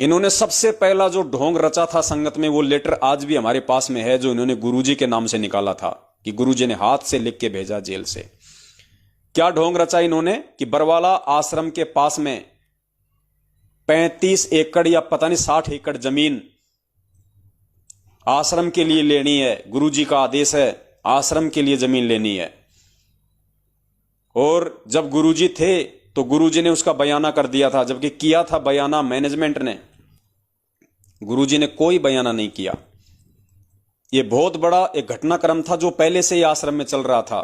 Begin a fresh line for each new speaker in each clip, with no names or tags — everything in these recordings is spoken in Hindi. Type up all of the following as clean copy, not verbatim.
इन्होंने सबसे पहला जो ढोंग रचा था संगत में, वो लेटर आज भी हमारे पास में है, जो इन्होंने गुरुजी के नाम से निकाला था कि गुरुजी ने हाथ से लिख के भेजा जेल से। क्या ढोंग रचा इन्होंने कि बरवाला आश्रम के पास में 35 एकड़ या पता नहीं 60 एकड़ जमीन आश्रम के लिए लेनी है। गुरुजी का आदेश है, आश्रम के लिए जमीन लेनी है। और जब गुरुजी थे तो गुरुजी ने उसका बयाना कर दिया था, जबकि किया था बयाना मैनेजमेंट ने, गुरुजी ने कोई बयाना नहीं किया। यह बहुत बड़ा एक घटनाक्रम था जो पहले से ही आश्रम में चल रहा था।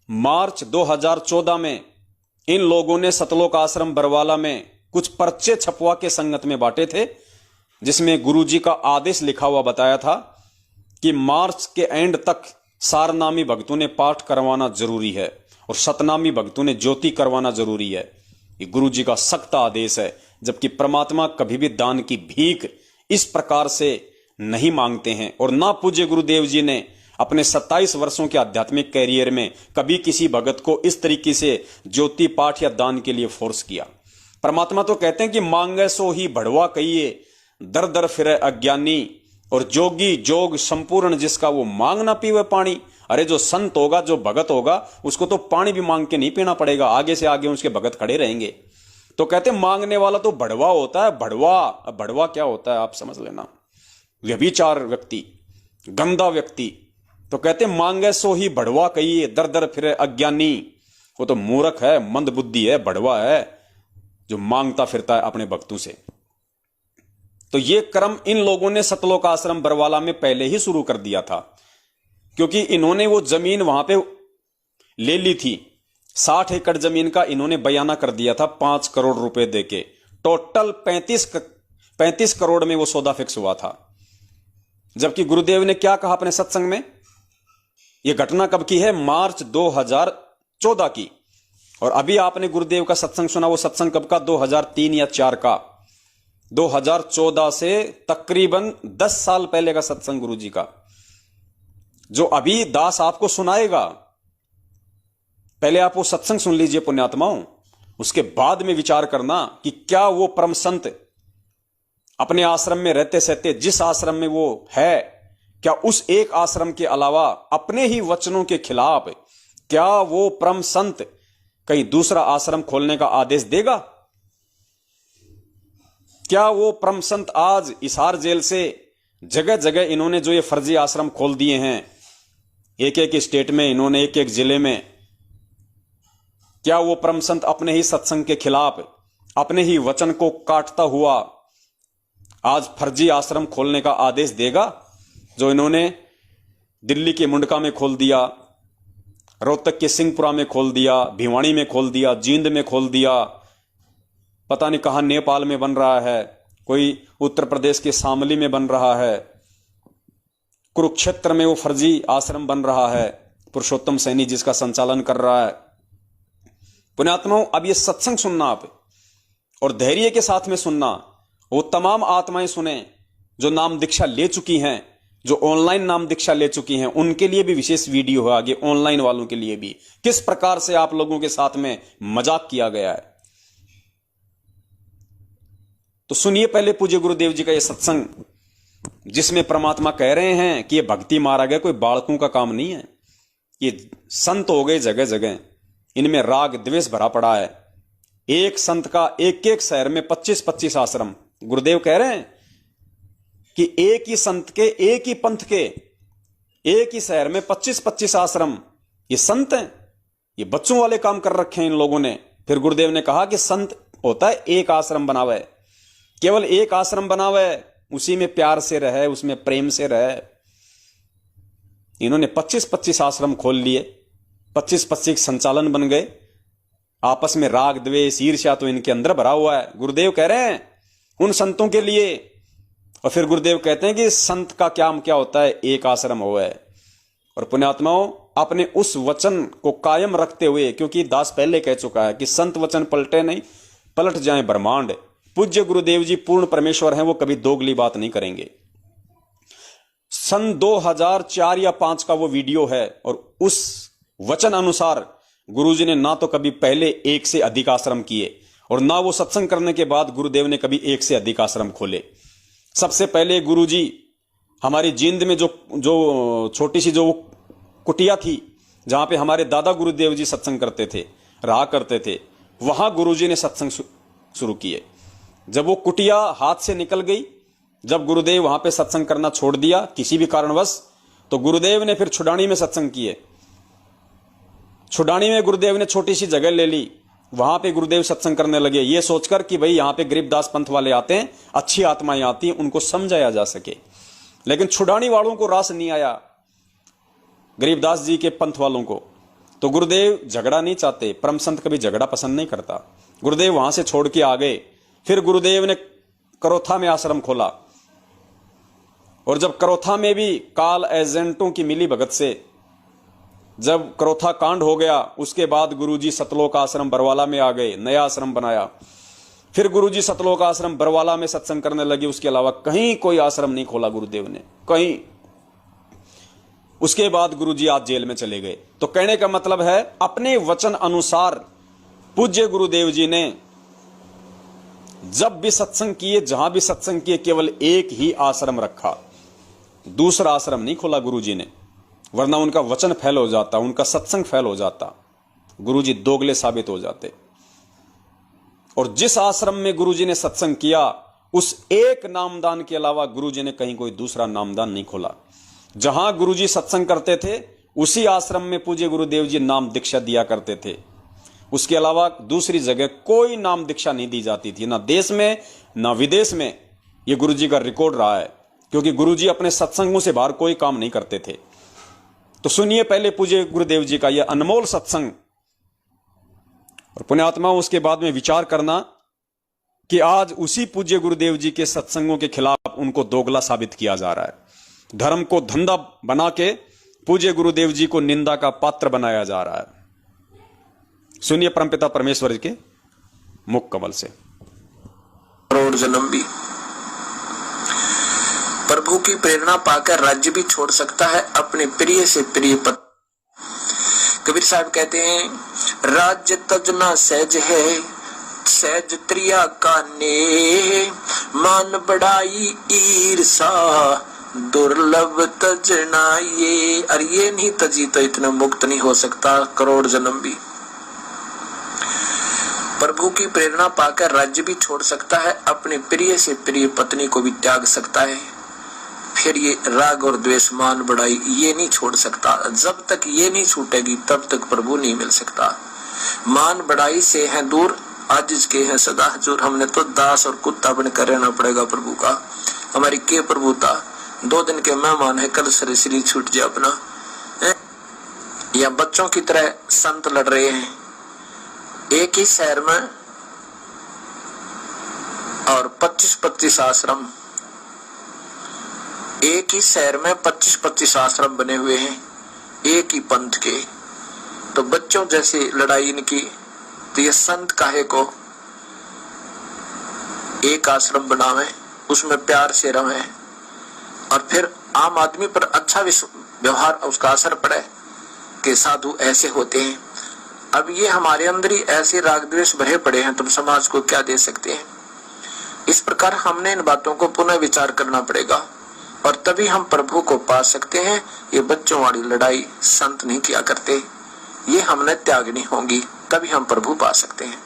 मार्च 2014 में इन लोगों ने सतलोक आश्रम बरवाला में कुछ पर्चे छपवा के संगत में बांटे थे, जिसमें गुरुजी का आदेश लिखा हुआ बताया था कि मार्च के एंड तक सारनामी भक्तों ने पाठ करवाना जरूरी है और सतनामी भक्तों ने ज्योति करवाना जरूरी है। ये गुरुजी का सख्त आदेश है। जबकि परमात्मा कभी भी दान की भीख इस प्रकार से नहीं मांगते हैं, और ना पूज्य गुरुदेव जी ने अपने 27 वर्षों के आध्यात्मिक कैरियर में कभी किसी भगत को इस तरीके से ज्योति पाठ या दान के लिए फोर्स किया। परमात्मा तो कहते हैं कि मांगे सो ही बढ़वा कहिए, दर दर फिरे अज्ञानी, और जोगी जोग संपूर्ण जिसका वो मांग ना पीवे पानी। अरे जो संत होगा, जो भगत होगा, उसको तो पानी भी मांग के नहीं पीना पड़ेगा, आगे से आगे उसके भगत खड़े रहेंगे। तो कहते मांगने वाला तो बढ़वा होता है। बढ़वा, अब बढ़वा क्या होता है आप समझ लेना, व्यभिचार व्यक्ति, गंदा व्यक्ति। तो कहते मांगे सो ही बढ़वा कहिए, दर दर फिरे अज्ञानी। वो तो मूर्ख है, मंद बुद्धि है, बढ़वा है जो मांगता फिरता है अपने भक्तों से। तो ये क्रम इन लोगों ने सतलोक आश्रम बरवाला में पहले ही शुरू कर दिया था, क्योंकि इन्होंने वो जमीन वहां पे ले ली थी। 60 एकड़ जमीन का इन्होंने बयाना कर दिया था 5 करोड़ रुपए देके। टोटल 35 करोड़ में वो सौदा फिक्स हुआ था। जबकि गुरुदेव ने क्या कहा अपने सत्संग में, यह घटना कब की है, मार्च 2014 की। और अभी आपने गुरुदेव का सत्संग सुना, वो सत्संग कब का, 2003 या 4 का। 2014 से तकरीबन 10 साल पहले का सत्संग गुरुजी का, जो अभी दास आपको सुनाएगा। पहले आप वो सत्संग सुन लीजिए पुण्यात्माओं, उसके बाद में विचार करना कि क्या वो परम संत अपने आश्रम में रहते सहते जिस आश्रम में वो है, क्या उस एक आश्रम के अलावा अपने ही वचनों के खिलाफ क्या वो परम संत कहीं दूसरा आश्रम खोलने का आदेश देगा? क्या वो परम संत आज हिसार जेल से जगह जगह इन्होंने जो ये फर्जी आश्रम खोल दिए हैं, एक एक स्टेट में इन्होंने, एक एक जिले में, क्या वो परम संत अपने ही सत्संग के खिलाफ, अपने ही वचन को काटता हुआ आज फर्जी आश्रम खोलने का आदेश देगा? जो इन्होंने दिल्ली के मुंडका में खोल दिया, रोहतक के सिंहपुरा में खोल दिया, भिवानी में खोल दिया, जींद में खोल दिया, पता नहीं कहां नेपाल में बन रहा है, कोई उत्तर प्रदेश के शामली में बन रहा है, कुरुक्षेत्र में वो फर्जी आश्रम बन रहा है, पुरुषोत्तम सैनी जिसका संचालन कर रहा है। पुण्यात्माओं, अब ये सत्संग सुनना आप, और धैर्य के साथ में सुनना। वो तमाम आत्माएं सुने जो नाम दीक्षा ले चुकी हैं, जो ऑनलाइन नाम दीक्षा ले चुकी हैं, उनके लिए भी विशेष वीडियो है आगे, ऑनलाइन वालों के लिए भी, किस प्रकार से आप लोगों के साथ में मजाक किया गया है। तो सुनिए पहले पूज्य गुरुदेव जी का यह सत्संग, जिसमें परमात्मा कह रहे हैं कि यह भक्ति मारा गया कोई बालकों का काम नहीं है। ये संत हो गए जगह जगह, इनमें राग द्वेष भरा पड़ा है। एक संत का एक एक शहर में 25-25 आश्रम। गुरुदेव कह रहे हैं कि एक ही संत के, एक ही पंथ के, एक ही शहर में 25-25 आश्रम। ये संत हैं, ये बच्चों वाले काम कर रखे हैं इन लोगों ने। फिर गुरुदेव ने कहा कि संत होता है एक आश्रम बनावे, केवल एक आश्रम बनावे, उसी में प्यार से रहे, उसमें प्रेम से रहे। इन्होंने 25-25 आश्रम खोल लिए, 25-25 संचालन बन गए। आपस में राग द्वेष ईर्ष्या तो इनके अंदर भरा हुआ है। गुरुदेव कह रहे हैं उन संतों के लिए, और फिर गुरुदेव कहते हैं कि संत का क्या होता है, एक आश्रम हुआ है। और पुण्यात्माओं, अपने उस वचन को कायम रखते हुए, क्योंकि दास पहले कह चुका है कि संत वचन पलटे नहीं, पलट जाए ब्रह्मांड। पूज्य गुरुदेव जी पूर्ण परमेश्वर हैं, वो कभी दोगली बात नहीं करेंगे। सन 2004 या 5 का वो वीडियो है, और उस वचन अनुसार गुरुजी ने ना तो कभी पहले एक से अधिक आश्रम किए, और ना वो सत्संग करने के बाद गुरुदेव ने कभी एक से अधिक आश्रम खोले। सबसे पहले गुरुजी हमारी जींद में जो जो छोटी सी जो कुटिया थी जहां पे हमारे दादा गुरुदेव जी सत्संग करते थे, रहा करते थे, वहां गुरुजी ने सत्संग शुरू किए। जब वो कुटिया हाथ से निकल गई, जब गुरुदेव वहां पे सत्संग करना छोड़ दिया किसी भी कारणवश, तो गुरुदेव ने फिर छुडानी में सत्संग किए। छुडानी में गुरुदेव ने छोटी सी जगह ले ली, वहां पे गुरुदेव सत्संग करने लगे, ये सोचकर कि भाई यहां पे गरीबदास पंथ वाले आते हैं, अच्छी आत्माएं आती हैं, उनको समझाया जा सके। लेकिन छुडानी वालों को रास नहीं आया, गरीबदास जी के पंथ वालों को। तो गुरुदेव झगड़ा नहीं चाहते, परम संत कभी झगड़ा पसंद नहीं करता। गुरुदेव वहां से छोड़ के आ गए। फिर गुरुदेव ने करोथा में आश्रम खोला, और जब करोथा में भी काल एजेंटों की मिली भगत से जब करोथा कांड हो गया, उसके बाद गुरुजी सतलोक आश्रम बरवाला में आ गए, नया आश्रम बनाया। फिर गुरुजी सतलोक आश्रम बरवाला में सत्संग करने लगे, उसके अलावा कहीं कोई आश्रम नहीं खोला गुरुदेव ने, कहीं। उसके बाद गुरुजी आज जेल में चले गए। तो कहने का मतलब है, अपने वचन अनुसार पूज्य गुरुदेव जी ने जब भी सत्संग किए, जहां भी सत्संग किए, केवल एक ही आश्रम रखा, दूसरा आश्रम नहीं खोला गुरुजी ने, वरना उनका वचन फेल हो जाता, उनका सत्संग फेल हो जाता, गुरुजी दोगले साबित हो जाते। और जिस आश्रम में गुरुजी ने सत्संग किया, उस एक नामदान के अलावा गुरुजी ने कहीं कोई दूसरा नामदान नहीं खोला। जहां गुरुजी सत्संग करते थे, उसी आश्रम में पूज्य गुरुदेव जी नाम दीक्षा दिया करते थे। उसके अलावा दूसरी जगह कोई नाम दीक्षा नहीं दी जाती थी, ना देश में ना विदेश में। यह गुरुजी का रिकॉर्ड रहा है, क्योंकि गुरुजी अपने सत्संगों से बाहर कोई काम नहीं करते थे। तो सुनिए पहले पूज्य गुरुदेव जी का यह अनमोल सत्संग, और पुण्यात्मा उसके बाद में विचार करना कि आज उसी पूज्य गुरुदेव जी के सत्संगों के खिलाफ उनको दोगला साबित किया जा रहा है। धर्म को धंधा बना के पूज्य गुरुदेव जी को निंदा का पात्र बनाया जा रहा है। सुनिए परमपिता परमेश्वर के मुख कमल से।
करोड़ जन्म भी प्रभु की प्रेरणा पाकर राज्य भी छोड़ सकता है, अपने प्रिय से प्रिय पत्नी। कबीर साहब कहते हैं, राज्य तजना सहज है, सहज त्रिया का ने, मान बढ़ाई ईर्षा दुर्लभ तजना ये। और ये नहीं तजी तो इतना मुक्त नहीं हो सकता करोड़ जन्म भी। प्रभु की प्रेरणा पाकर राज्य भी छोड़ सकता है, अपने प्रिय से प्रिय पत्नी को भी त्याग सकता है। फिर ये राग और द्वेष, मान बढ़ाई, ये नहीं छोड़ सकता। जब तक ये नहीं छूटेगी तब तक प्रभु नहीं मिल सकता। मान बढ़ाई से है दूर, आजिज के हैं सदा हजूर। हमने तो दास और कुत्ता बनकर रहना पड़ेगा प्रभु का। हमारी के प्रभुता, 2 दिन के मेहमान है, कल से शरीर छूट जाए अपना। या बच्चों की तरह संत लड़ रहे हैं एक ही शहर में, और 25-25 आश्रम एक ही शहर में 25-25 आश्रम बने हुए हैं एक ही पंथ के। तो बच्चों जैसी लड़ाई इनकी, तो ये संत काहे को एक आश्रम बनावे, उसमें प्यार से रहे, और फिर आम आदमी पर अच्छा व्यवहार उसका असर पड़े कि साधु ऐसे होते हैं। अब ये हमारे अंदर ही ऐसे राग द्वेष भरे पड़े हैं, तुम समाज को क्या दे सकते हैं। इस प्रकार हमने इन बातों को पुनः विचार करना पड़ेगा, और तभी हम प्रभु को पा सकते हैं। ये बच्चों वाली लड़ाई संत नहीं किया करते, ये हमने त्यागनी होगी, तभी हम प्रभु पा सकते हैं।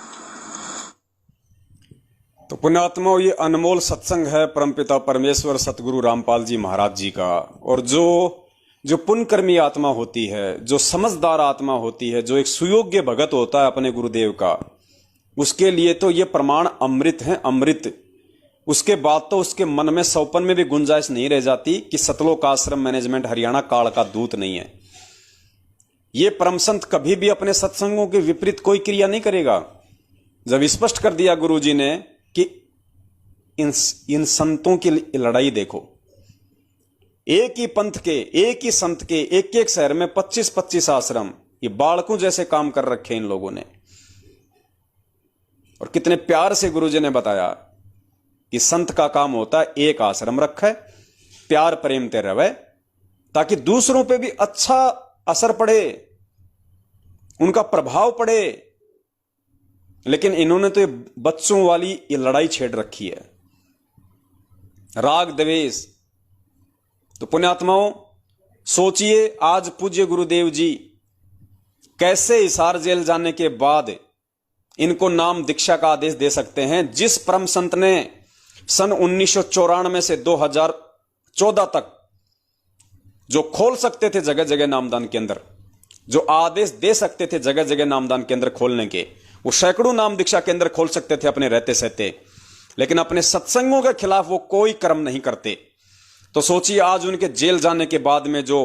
तो पुण्यात्मा, ये अनमोल सत्संग है परमपिता परमेश्वर सतगुरु रामपाल जी महाराज जी का। और जो पुण्यकर्मी आत्मा होती है, जो समझदार आत्मा होती है, जो एक सुयोग्य भगत होता है अपने गुरुदेव का, उसके लिए तो ये प्रमाण अमृत है, अमृत। उसके बाद तो उसके मन में सौपन में भी गुंजाइश नहीं रह जाती कि सतलोक आश्रम मैनेजमेंट हरियाणा काल का दूत नहीं है। ये परम संत कभी भी अपने सत्संगों के विपरीत कोई क्रिया नहीं करेगा। जब स्पष्ट कर दिया गुरुजी ने कि इन संतों की लड़ाई देखो, एक ही पंथ के, एक ही संत के, एक शहर में 25-25 आश्रम, ये बालकों जैसे काम कर रखे इन लोगों ने। और कितने प्यार से गुरुजी ने बताया कि संत का काम होता है एक आश्रम रखे, प्यार प्रेम ते रहे, ताकि दूसरों पे भी अच्छा असर पड़े, उनका प्रभाव पड़े। लेकिन इन्होंने तो ये बच्चों वाली ये लड़ाई छेड़ रखी है, राग द्वेष। तो पुण्यात्माओं, सोचिए आज पूज्य गुरुदेव जी कैसे हिसार जेल जाने के बाद इनको नाम दीक्षा का आदेश दे सकते हैं, जिस परम संत ने सन 1994 से 2014 तक जो खोल सकते थे जगह जगह नामदान केंद्र, जो आदेश दे सकते थे जगह जगह नामदान केंद्र खोलने के, वो सैकड़ों नाम दीक्षा केंद्र खोल सकते थे अपने रहते सहते, लेकिन अपने सत्संगों के खिलाफ वो कोई कर्म नहीं करते। तो सोचिए आज उनके जेल जाने के बाद में जो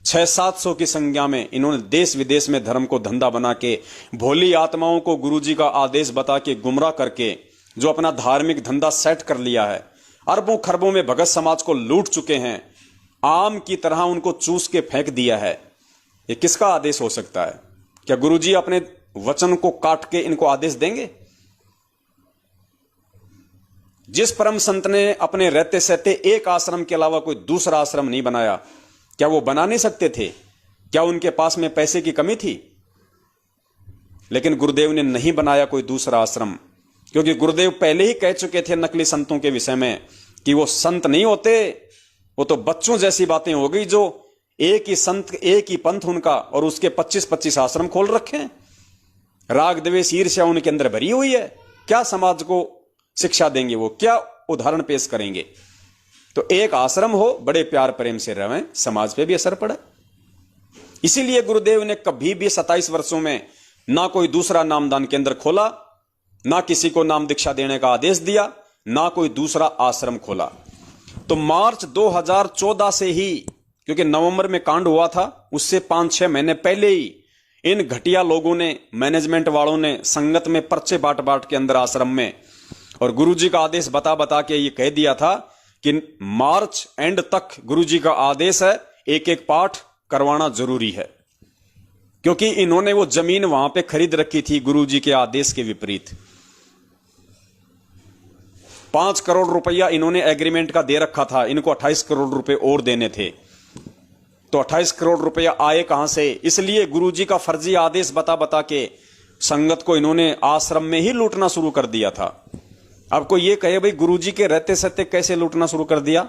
600-700 की संख्या में इन्होंने देश विदेश में धर्म को धंधा बना के भोली आत्माओं को गुरुजी का आदेश बता के गुमराह करके जो अपना धार्मिक धंधा सेट कर लिया है, अरबों खरबों में भगत समाज को लूट चुके हैं, आम की तरह उनको चूस के फेंक दिया है, ये किसका आदेश हो सकता है? क्या गुरुजी अपने वचन को काट के इनको आदेश देंगे? जिस परम संत ने अपने रहते सहते एक आश्रम के अलावा कोई दूसरा आश्रम नहीं बनाया, क्या वो बना नहीं सकते थे? क्या उनके पास में पैसे की कमी थी? लेकिन गुरुदेव ने नहीं बनाया कोई दूसरा आश्रम, क्योंकि गुरुदेव पहले ही कह चुके थे नकली संतों के विषय में कि वो संत नहीं होते, वो तो बच्चों जैसी बातें हो गई, जो एक ही संत एक ही पंथ उनका और उसके 25-25 आश्रम खोल रखे हैं। राग द्वेष ईर्ष्या उनके अंदर भरी हुई है। क्या समाज को शिक्षा देंगे? वो क्या उदाहरण पेश करेंगे? तो एक आश्रम हो, बड़े प्यार प्रेम से रहें, समाज पे भी असर पड़े। इसीलिए गुरुदेव ने कभी भी 27 वर्षों में ना कोई दूसरा नामदान केंद्र खोला, ना किसी को नाम दीक्षा देने का आदेश दिया, ना कोई दूसरा आश्रम खोला। तो मार्च 2014 से ही, क्योंकि नवंबर में कांड हुआ था, उससे 5-6 महीने पहले ही इन घटिया लोगों ने, मैनेजमेंट वालों ने संगत में पर्चे बांट बांट के अंदर आश्रम में, और गुरुजी का आदेश बता बता के ये कह दिया था कि मार्च एंड तक गुरुजी का आदेश है, एक एक पाठ करवाना जरूरी है, क्योंकि इन्होंने वो जमीन वहां पे खरीद रखी थी गुरुजी के आदेश के विपरीत। 5 करोड़ रुपया इन्होंने एग्रीमेंट का दे रखा था, इनको 28 करोड़ रुपए और देने थे। तो 28 करोड़ रुपया आए कहां से? इसलिए गुरुजी का फर्जी आदेश बता बता के संगत को इन्होंने आश्रम में ही लूटना शुरू कर दिया था। अब कोई ये कहे भाई गुरुजी के रहते सहते कैसे लूटना शुरू कर दिया?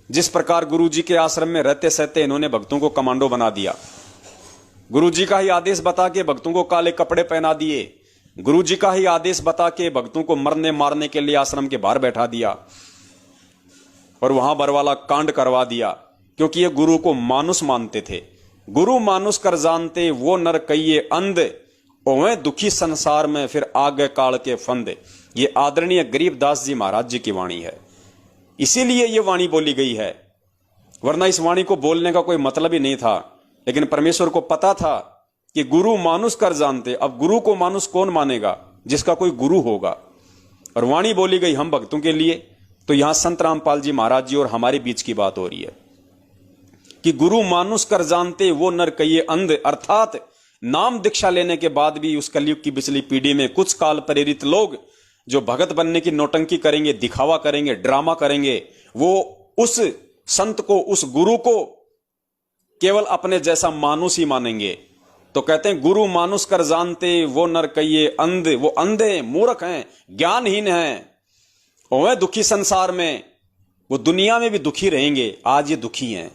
जिस प्रकार गुरुजी के आश्रम में रहते सहते इन्होंने भक्तों को कमांडो बना दिया, गुरुजी का ही आदेश बता के भक्तों को काले कपड़े पहना दिए, गुरुजी का ही आदेश बता के भक्तों को मरने मारने के लिए आश्रम के बाहर बैठा दिया और वहां बरवाला कांड करवा दिया, क्योंकि ये गुरु को मानुष मानते थे। गुरु मानुष कर जानते वो नर कहिए अंध, ओवे दुखी संसार में फिर आगे काल के फंद। ये आदरणीय गरीबदास जी महाराज जी की वाणी है, इसीलिए ये वाणी बोली गई है, वरना इस वाणी को बोलने का कोई मतलब ही नहीं था। लेकिन परमेश्वर को पता था कि गुरु मानुष कर जानते। अब गुरु को मानुष कौन मानेगा? जिसका कोई गुरु होगा। और वाणी बोली गई हम भक्तों के लिए। तो यहां संत रामपाल जी महाराज जी और हमारे बीच की बात हो रही है कि गुरु मानुष कर जानते वो नर कहिए अंध, अर्थात नाम दीक्षा लेने के बाद भी उस कलयुग की पिछली पीढ़ी में कुछ काल प्रेरित लोग जो भगत बनने की नौटंकी करेंगे, दिखावा करेंगे, ड्रामा करेंगे, वो उस संत को, उस गुरु को केवल अपने जैसा मानुष ही मानेंगे। तो कहते हैं गुरु मानुष कर जानते वो नर कहिए अंध, वो अंधे मूर्ख हैं, ज्ञानहीन हैं, ओए दुखी संसार में, वो दुनिया में भी दुखी रहेंगे। आज ये दुखी हैं,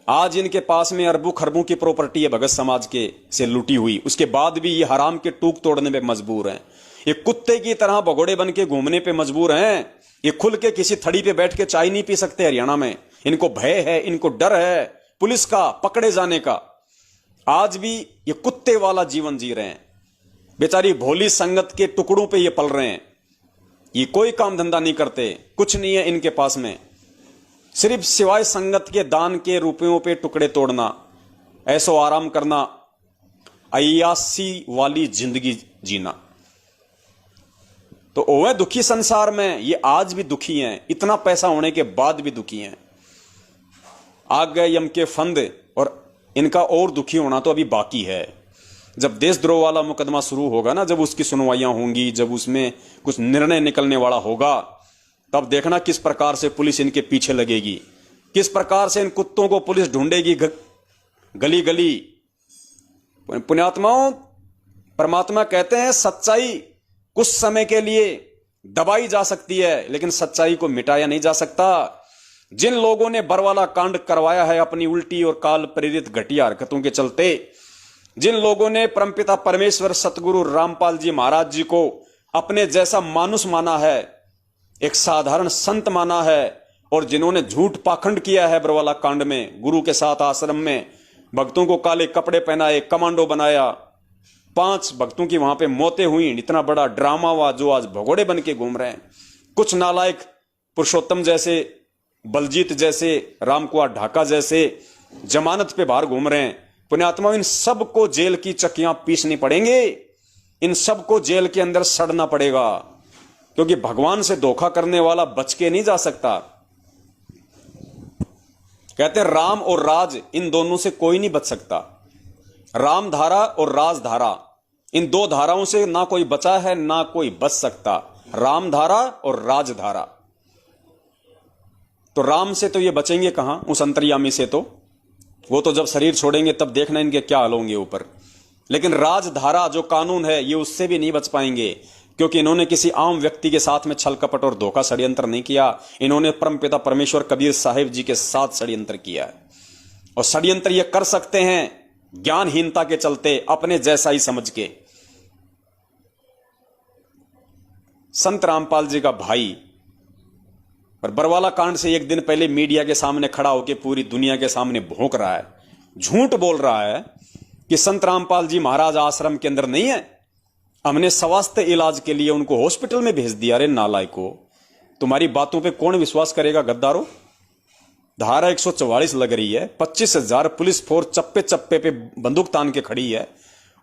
आज इनके पास में अरबों खरबों की प्रॉपर्टी है भगत समाज के से लूटी हुई, उसके बाद भी ये हराम के टूक तोड़ने पे मजबूर हैं। ये कुत्ते की तरह भगोड़े बन के घूमने पे मजबूर हैं। ये खुल के किसी थड़ी पे बैठ के चाय नहीं पी सकते हरियाणा में। इनको भय है, इनको डर है पुलिस का, पकड़े जाने का। आज भी ये कुत्ते वाला जीवन जी रहे हैं। बेचारी भोली संगत के टुकड़ों पे ये पल रहे हैं। ये कोई काम धंधा नहीं करते, कुछ नहीं है इनके पास में, सिर्फ सिवाय संगत के दान के रुपयों पे टुकड़े तोड़ना, ऐसो आराम करना, अय्यासी वाली जिंदगी जीना। तो ओए दुखी संसार में ये आज भी दुखी हैं, इतना पैसा होने के बाद भी दुखी हैं। आ गए यम के फंद, और इनका और दुखी होना तो अभी बाकी है। जब देशद्रोह वाला मुकदमा शुरू होगा ना, जब उसकी सुनवाइयां होंगी, जब उसमें कुछ निर्णय निकलने वाला होगा, तब देखना किस प्रकार से पुलिस इनके पीछे लगेगी, किस प्रकार से इन कुत्तों को पुलिस ढूंढेगी गली गली। पुण्यात्माओं, परमात्मा कहते हैं सच्चाई कुछ समय के लिए दबाई जा सकती है, लेकिन सच्चाई को मिटाया नहीं जा सकता। जिन लोगों ने बरवाला कांड करवाया है अपनी उल्टी और काल प्रेरित घटिया हरकतों के चलते, जिन लोगों ने परमपिता परमेश्वर सतगुरु रामपाल जी महाराज जी को अपने जैसा मानुष माना है, एक साधारण संत माना है, और जिन्होंने झूठ पाखंड किया है बरवाला कांड में, गुरु के साथ आश्रम में भक्तों को काले कपड़े पहनाए, कमांडो बनाया, 5 भक्तों की वहां पे मौतें हुई, इतना बड़ा ड्रामा हुआ, जो आज भगोड़े बन के घूम रहे हैं। कुछ नालायक पुरुषोत्तम जैसे, बलजीत जैसे, रामकुमार ढाका जैसे जमानत पे बाहर घूम रहे हैं। पुण्यात्मा, इन सबको जेल की चक्कियां पीसनी पड़ेंगे, इन सबको जेल के अंदर सड़ना पड़ेगा, क्योंकि भगवान से धोखा करने वाला बच के नहीं जा सकता। कहते हैं राम और राज, इन दोनों से कोई नहीं बच सकता। राम धारा और राज धारा, इन 2 धाराओं से ना कोई बचा है ना कोई बच सकता। राम धारा और राज धारा। तो राम से तो ये बचेंगे कहां, उस अंतर्यामी से तो वो तो जब शरीर छोड़ेंगे तब देखना इनके क्या हाल होंगे ऊपर। लेकिन राजधारा जो कानून है, ये उससे भी नहीं बच पाएंगे, क्योंकि इन्होंने किसी आम व्यक्ति के साथ में छल कपट और धोखा षड्यंत्र नहीं किया। इन्होंने परमपिता परमेश्वर कबीर साहिब जी के साथ षड्यंत्र किया है, और षड्यंत्र ये कर सकते हैं ज्ञानहीनता के चलते, अपने जैसा ही समझ के। संत रामपाल जी का भाई और बरवाला कांड से एक दिन पहले मीडिया के सामने खड़ा होकर पूरी दुनिया के सामने भौंक रहा है, झूठ बोल रहा है कि संत रामपाल जी महाराज आश्रम के अंदर नहीं है, हमने स्वास्थ्य इलाज के लिए उनको हॉस्पिटल में भेज दिया। अरे नालायको, तुम्हारी बातों पे कौन विश्वास करेगा गद्दारो। धारा 144 लग रही है, 25,000 पुलिस फोर्स चप्पे चप्पे पे बंदूक तान के खड़ी है,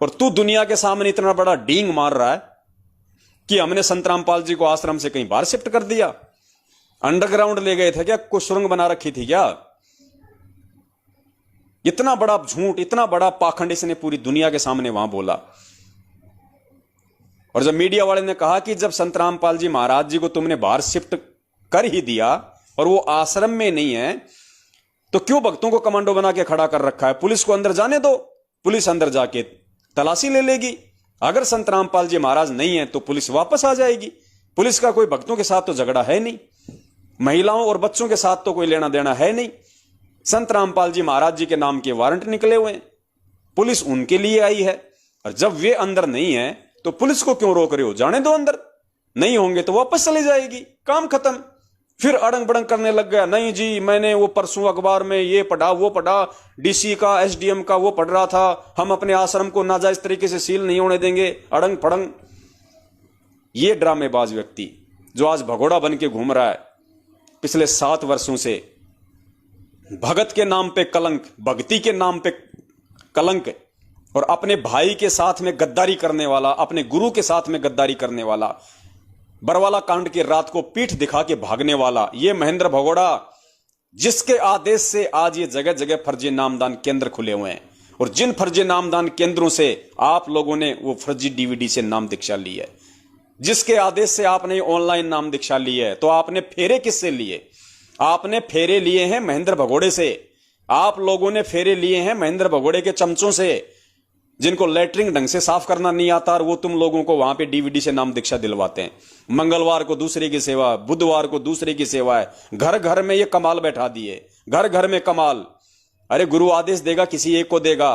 और तू दुनिया के सामने इतना बड़ा डींग मार रहा है कि हमने संत रामपाल जी को आश्रम से कहीं बाहर शिफ्ट कर दिया। अंडरग्राउंड ले गए थे क्या, कुछ सुरंग बना रखी थी क्या। इतना बड़ा झूठ, इतना बड़ा पाखंड इसने पूरी दुनिया के सामने वहां बोला। और जब मीडिया वाले ने कहा कि जब संत रामपाल जी महाराज जी को तुमने बाहर शिफ्ट कर ही दिया और वो आश्रम में नहीं है, तो क्यों भक्तों को कमांडो बना के खड़ा कर रखा है। पुलिस को अंदर जाने दो, पुलिस अंदर जाके तलाशी ले लेगी। अगर संत रामपाल जी महाराज नहीं है तो पुलिस वापस आ जाएगी। पुलिस का कोई भक्तों के साथ तो झगड़ा है नहीं, महिलाओं और बच्चों के साथ तो कोई लेना देना है नहीं। संत रामपाल जी महाराज जी के नाम के वारंट निकले हुए हैं, पुलिस उनके लिए आई है। और जब वे अंदर नहीं है तो पुलिस को क्यों रोक रहे हो, जाने दो अंदर। नहीं होंगे तो वापस चले जाएगी, काम खत्म। फिर अड़ंग बड़ंग करने लग गया, नहीं जी मैंने वो परसों अखबार में ये पढ़ा वो पढ़ा, डीसी का एसडीएम का वो पढ़ रहा था, हम अपने आश्रम को नाजायज तरीके से सील नहीं होने देंगे, अड़ंग फड़ंग। ये ड्रामेबाज व्यक्ति जो आज भगोड़ा बन के घूम रहा है, पिछले 7 वर्षों से भगत के नाम पे कलंक, भक्ति के नाम पे कलंक, और अपने भाई के साथ में गद्दारी करने वाला, अपने गुरु के साथ में गद्दारी करने वाला, बरवाला कांड की रात को पीठ दिखा के भागने वाला, ये महेंद्र भगोड़ा, जिसके आदेश से आज ये जगह जगह फर्जी नामदान केंद्र खुले हुए हैं। और जिन फर्जी नामदान केंद्रों से आप लोगों ने वो फर्जी डीवीडी से नाम दीक्षा ली है, जिसके आदेश से आपने ऑनलाइन नाम दीक्षा ली है, तो आपने फेरे किससे लिए। आपने फेरे लिए हैं महेंद्र भगोड़े से। आप लोगों ने फेरे लिए हैं महेंद्र भगोड़े के चमचों से, जिनको लेटरिंग ढंग से साफ करना नहीं आता, और वो तुम लोगों को वहां पे डीवीडी से नाम दीक्षा दिलवाते हैं। मंगलवार को दूसरे की सेवा, बुधवार को दूसरे की सेवा है। घर घर में ये कमाल बैठा दिए, घर घर में कमाल। अरे गुरु आदेश देगा किसी एक को देगा।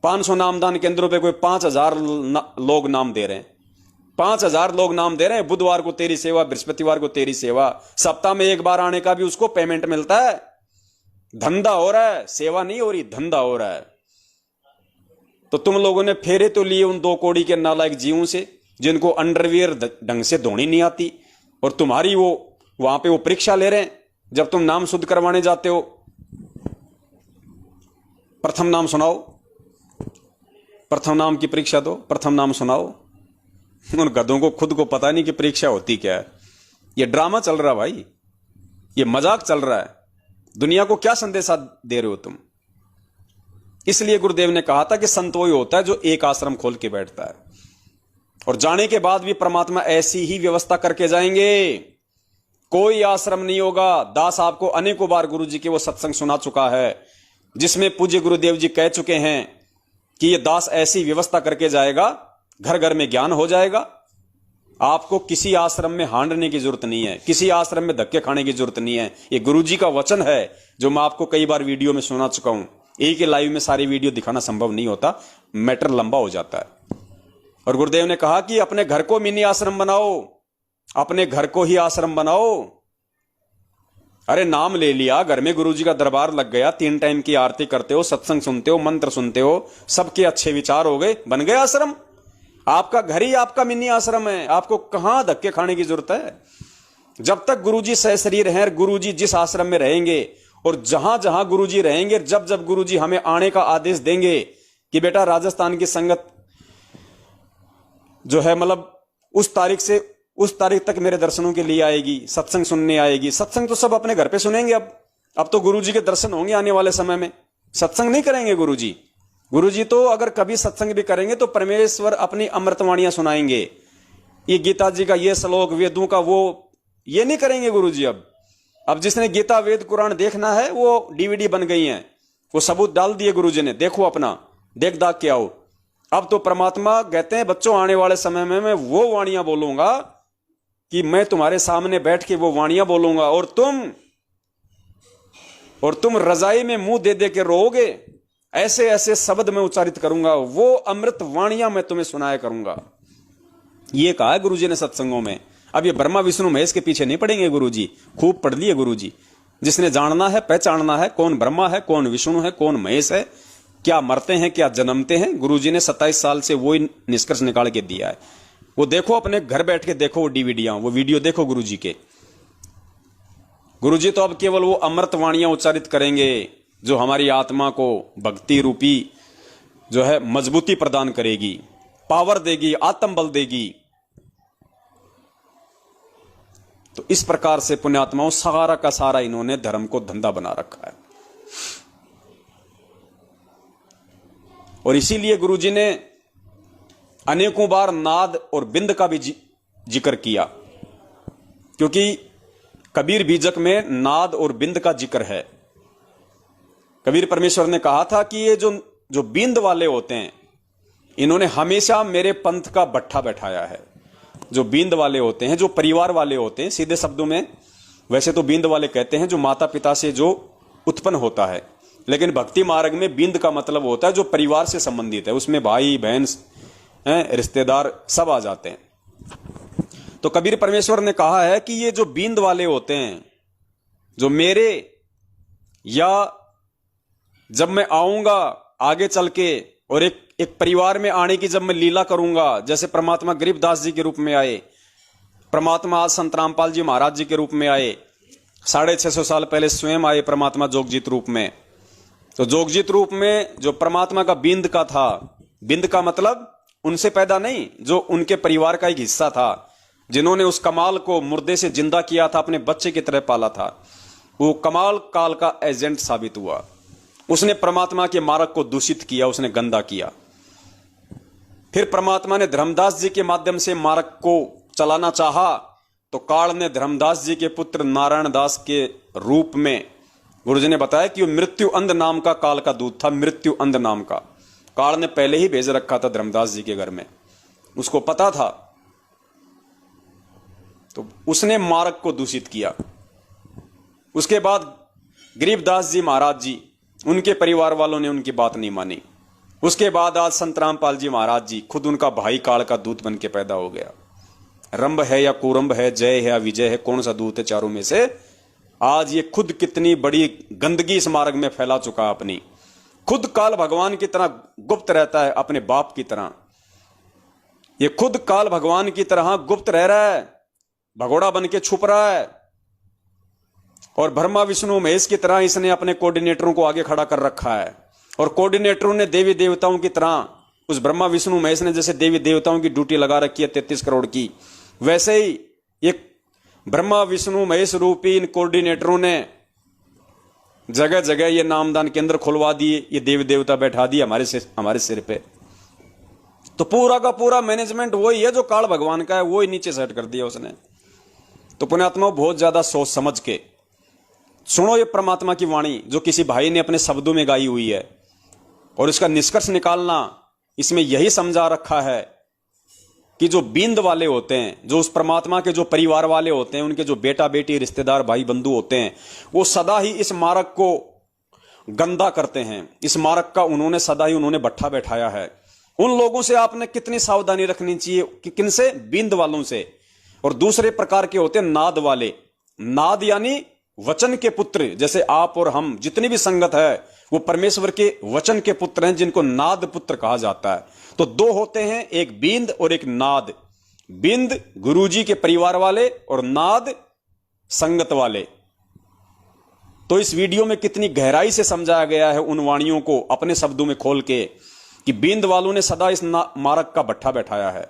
500 नामदान केंद्रों पे कोई 5000 लोग नाम दे रहे हैं, 5000 लोग नाम दे रहे हैं। बुधवार को तेरी सेवा, बृहस्पतिवार को तेरी सेवा, सप्ताह में एक बार आने का भी उसको पेमेंट मिलता है। धंधा हो रहा है, सेवा नहीं हो रही, धंधा हो रहा है। तो तुम लोगों ने फेरे तो लिए उन 2 कौड़ी के नालायक जीवों से, जिनको अंडरवियर ढंग से धोनी नहीं आती, और तुम्हारी वो वहां पे वो परीक्षा ले रहे हैं। जब तुम नाम शुद्ध करवाने जाते हो, प्रथम नाम सुनाओ, प्रथम नाम की परीक्षा दो, प्रथम नाम सुनाओ। उन गधों को खुद को पता नहीं कि परीक्षा होती क्या है। ये ड्रामा चल रहा है भाई, ये मजाक चल रहा है। दुनिया को क्या संदेशा दे रहे हो तुम। इसलिए गुरुदेव ने कहा था कि संत वही होता है जो एक आश्रम खोल के बैठता है, और जाने के बाद भी परमात्मा ऐसी ही व्यवस्था करके जाएंगे। कोई आश्रम नहीं होगा। दास आपको अनेकों बार गुरु जी के वो सत्संग सुना चुका है, जिसमें पूज्य गुरुदेव जी कह चुके हैं कि ये दास ऐसी व्यवस्था करके जाएगा, घर घर में ज्ञान हो जाएगा, आपको किसी आश्रम में हांडने की जरूरत नहीं है, किसी आश्रम में धक्के खाने की जरूरत नहीं है। ये गुरुजी का वचन है जो मैं आपको कई बार वीडियो में सुना चुका हूं। एक ही लाइव में सारी वीडियो दिखाना संभव नहीं होता, मैटर लंबा हो जाता है। और गुरुदेव ने कहा कि अपने घर को मिनी आश्रम बनाओ, अपने घर को ही आश्रम बनाओ। अरे नाम ले लिया, घर में गुरुजी का दरबार लग गया, 3 टाइम की आरती करते हो, सत्संग सुनते हो, मंत्र सुनते हो, सबके अच्छे विचार हो गए, बन गए आश्रम। आपका घर ही आपका मिनी आश्रम है। आपको कहां धक्के खाने की जरूरत है? जब तक गुरुजी सशरीर हैं, गुरुजी जिस आश्रम में रहेंगे और जहां जहां गुरुजी रहेंगे, जब जब गुरुजी हमें आने का आदेश देंगे कि बेटा राजस्थान की संगत जो है मतलब उस तारीख से उस तारीख तक मेरे दर्शनों के लिए आएगी, सत्संग सुनने आएगी। सत्संग तो सब अपने घर पे सुनेंगे। अब तो गुरुजी के दर्शन होंगे आने वाले समय में। सत्संग नहीं करेंगे गुरुजी। गुरुजी तो अगर कभी सत्संग भी करेंगे तो परमेश्वर अपनी अमृतवाणियां सुनाएंगे। ये गीता जी का ये श्लोक, वेदों का वो, ये नहीं करेंगे गुरुजी। अब जिसने गीता वेद कुरान देखना है वो डीवीडी बन गई हैं, वो सबूत डाल दिए गुरुजी ने, देखो अपना देख दाख के आओ। अब तो परमात्मा कहते हैं बच्चों आने वाले समय में मैं वो वाणियां बोलूंगा कि मैं तुम्हारे सामने बैठ के वो वाणियां बोलूंगा और तुम रजाई में मुंह दे दे के रोओगे। ऐसे ऐसे शब्द मैं उच्चारित करूंगा, वो अमृत वाणियां मैं तुम्हें सुनाया करूंगा। ये कहा है गुरुजी ने सत्संगों में। अब ये ब्रह्मा विष्णु महेश के पीछे नहीं पड़ेंगे गुरुजी, खूब पढ़ लिए गुरुजी। जिसने जानना है, पहचानना है कौन ब्रह्मा है, कौन विष्णु है, कौन महेश है, क्या मरते हैं क्या जन्मते हैं, गुरुजी ने 27 साल से वो निष्कर्ष निकाल के दिया है। वो देखो, अपने घर बैठ के देखो वो डीवीडियां, वो वीडियो देखो गुरुजी के। गुरुजी तो अब केवल वो अमृत वाणियां उच्चारित करेंगे जो हमारी आत्मा को भक्ति रूपी जो है मजबूती प्रदान करेगी, पावर देगी, आत्म बल देगी। तो इस प्रकार से पुण्यात्माओं सारा का सारा इन्होंने धर्म को धंधा बना रखा है। और इसीलिए गुरुजी ने अनेकों बार नाद और बिंद का भी जिक्र किया, क्योंकि कबीर बीजक में नाद और बिंद का जिक्र है। कबीर परमेश्वर ने कहा था कि ये जो बिंद वाले होते हैं, इन्होंने हमेशा मेरे पंथ का भट्ठा बैठाया है। जो बिंद वाले होते हैं, जो परिवार वाले होते हैं, सीधे शब्दों में वैसे तो बिंद वाले कहते हैं जो माता पिता से जो उत्पन्न होता है, लेकिन भक्ति मार्ग में बिंद का मतलब होता है जो परिवार से संबंधित है। उसमें भाई बहन रिश्तेदार सब आ जाते हैं। तो कबीर परमेश्वर ने कहा है कि ये जो बिंद वाले होते हैं, जो मेरे या जब मैं आऊंगा आगे चल के और एक परिवार में आने की जब मैं लीला करूंगा, जैसे परमात्मा गरीबदास जी के रूप में आए, परमात्मा आज संत रामपाल जी महाराज जी के रूप में आए, 650 साल पहले स्वयं आए परमात्मा जोगजीत रूप में। तो जोगजीत रूप में जो परमात्मा का बिंद का था, बिंद का मतलब उनसे पैदा नहीं, जो उनके परिवार का एक हिस्सा था, जिन्होंने उस कमाल को मुर्दे से जिंदा किया था, अपने बच्चे की तरह पाला था, वो कमाल काल का एजेंट साबित हुआ। उसने परमात्मा के मार्ग को दूषित किया, उसने गंदा किया। फिर परमात्मा ने धर्मदास जी के माध्यम से मार्ग को चलाना चाहा, तो काल ने धर्मदास जी के पुत्र नारायण दास के रूप में, गुरुजी ने बताया कि वो मृत्यु अंध नाम का काल का दूत था। मृत्यु अंध नाम का काल ने पहले ही भेज रखा था धर्मदास जी के घर में, उसको पता था। तो उसने मार्ग को दूषित किया। उसके बाद गरीबदास जी महाराज जी, उनके परिवार वालों ने उनकी बात नहीं मानी। उसके बाद आज संत रामपाल जी महाराज जी, खुद उनका भाई काल का दूत बन के पैदा हो गया। रंभ है या कुरंभ है, जय है या विजय है, कौन सा दूत है चारों में से? आज ये खुद कितनी बड़ी गंदगी इस मार्ग में फैला चुका अपनी। खुद काल भगवान की तरह गुप्त रहता है, अपने बाप की तरह। ये खुद काल भगवान की तरह गुप्त रह रहा है, भगोड़ा बन के छुप रहा है। और ब्रह्मा विष्णु महेश की तरह इसने अपने कोऑर्डिनेटरों को आगे खड़ा कर रखा है। और कोऑर्डिनेटरों ने देवी देवताओं की तरह, उस ब्रह्मा विष्णु महेश ने जैसे देवी देवताओं की ड्यूटी लगा रखी है 33 करोड़ की, वैसे ही एक ब्रह्मा विष्णु महेश रूपी इन कोऑर्डिनेटरों ने जगह जगह ये नामदान केंद्र खुलवा दिए, ये देवी देवता बैठा दिए हमारे सिर पे। तो पूरा का पूरा मैनेजमेंट वही है जो काल भगवान का है, वो ही नीचे सेट कर दिया उसने। तो पुण्यात्मा बहुत ज्यादा सोच समझ के सुनो ये परमात्मा की वाणी, जो किसी भाई ने अपने शब्दों में गाई हुई है, और इसका निष्कर्ष निकालना, इसमें यही समझा रखा है कि जो बींद वाले होते हैं, जो उस परमात्मा के जो परिवार वाले होते हैं, उनके जो बेटा बेटी रिश्तेदार भाई बंधु होते हैं, वो सदा ही इस मार्ग को गंदा करते हैं। इस मार्ग का उन्होंने सदा ही उन्होंने भट्ठा बैठाया है। उन लोगों से आपने कितनी सावधानी रखनी चाहिए कि किनसे? बींद वालों से। और दूसरे प्रकार के होते हैं नाद वाले। नाद यानी वचन के पुत्र, जैसे आप और हम, जितनी भी संगत है वो परमेश्वर के वचन के पुत्र हैं, जिनको नाद पुत्र कहा जाता है। तो दो होते हैं, एक बींद और एक नाद। बींद गुरुजी के परिवार वाले और नाद संगत वाले। तो इस वीडियो में कितनी गहराई से समझाया गया है उन वाणियों को अपने शब्दों में खोल के, कि बींद वालों ने सदा इस मार्ग का भट्ठा बैठाया है।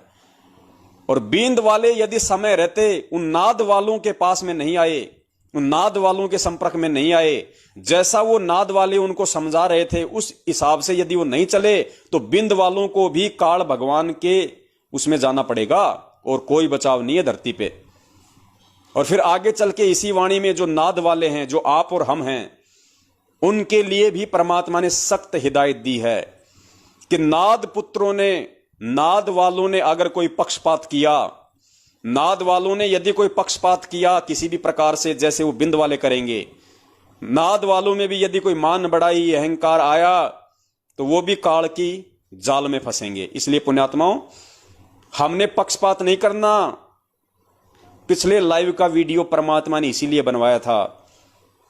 और बींद वाले यदि समय रहते उन नाद वालों के पास में नहीं आए, उन नाद वालों के संपर्क में नहीं आए, जैसा वो नाद वाले उनको समझा रहे थे उस हिसाब से यदि वो नहीं चले, तो बिंद वालों को भी काल भगवान के उसमें जाना पड़ेगा और कोई बचाव नहीं है धरती पे। और फिर आगे चल के इसी वाणी में जो नाद वाले हैं, जो आप और हम हैं, उनके लिए भी परमात्मा ने सख्त हिदायत दी है कि नाद पुत्रों ने, नाद वालों ने अगर कोई पक्षपात किया, नाद वालों ने यदि कोई पक्षपात किया किसी भी प्रकार से, जैसे वो बिंद वाले करेंगे, नाद वालों में भी यदि कोई मान बढ़ाई, अहंकार आया, तो वो भी काल की जाल में फंसेंगे। इसलिए पुण्यात्माओं, हमने पक्षपात नहीं करना। पिछले लाइव का वीडियो परमात्मा ने इसीलिए बनवाया था